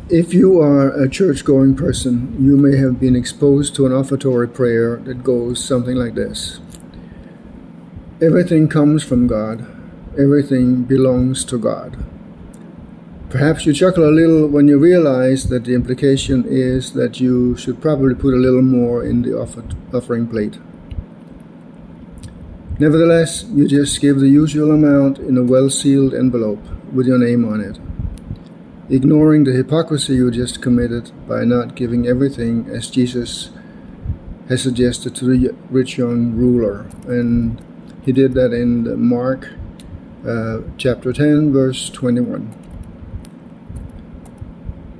If you are a church-going person, you may have been exposed to an offertory prayer that goes something like this. Everything comes from God. Everything belongs to God. Perhaps you chuckle a little when you realize that the implication is that you should probably put a little more in the offering plate. Nevertheless, you just give the usual amount in a well-sealed envelope with your name on it, ignoring the hypocrisy you just committed by not giving everything as Jesus has suggested to the rich young ruler. And he did that in Mark chapter 10, verse 21.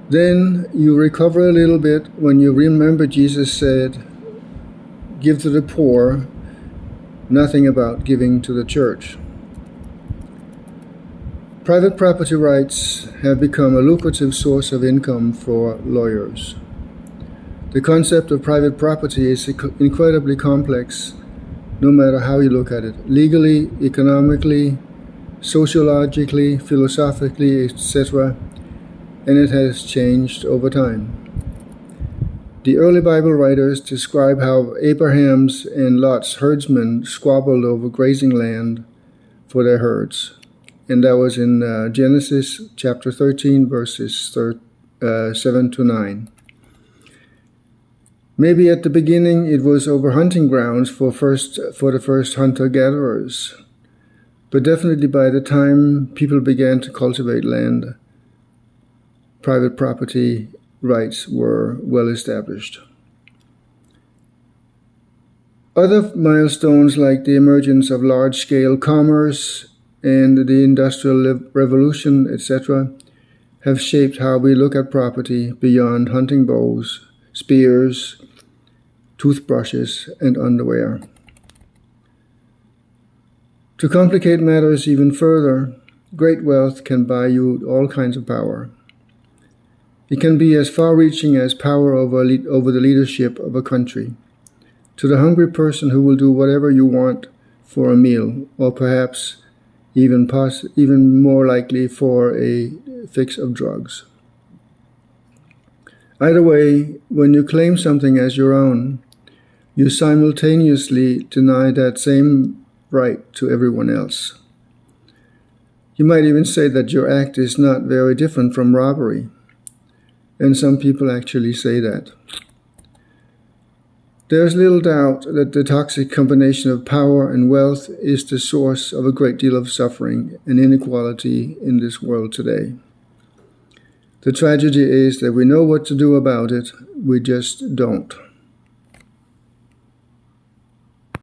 Then you recover a little bit when you remember Jesus said, "Give to the poor," nothing about giving to the church. Private property rights have become a lucrative source of income for lawyers. The concept of private property is incredibly complex, no matter how you look at it, legally, economically, sociologically, philosophically, etc., and it has changed over time. The early Bible writers describe how Abraham's and Lot's herdsmen squabbled over grazing land for their herds. And that was in Genesis chapter 13, verses 7 to 9. Maybe at the beginning it was over hunting grounds for the first hunter-gatherers. But definitely by the time people began to cultivate land, private property rights were well established. Other milestones like the emergence of large-scale commerce and the Industrial Revolution, etc., have shaped how we look at property beyond hunting bows, spears, toothbrushes, and underwear. To complicate matters even further, great wealth can buy you all kinds of power. It can be as far-reaching as power over the leadership of a country, to the hungry person who will do whatever you want for a meal, or perhaps even more likely for a fix of drugs. Either way, when you claim something as your own, you simultaneously deny that same right to everyone else. You might even say that your act is not very different from robbery. And some people actually say that. There's little doubt that the toxic combination of power and wealth is the source of a great deal of suffering and inequality in this world today. The tragedy is that we know what to do about it, we just don't.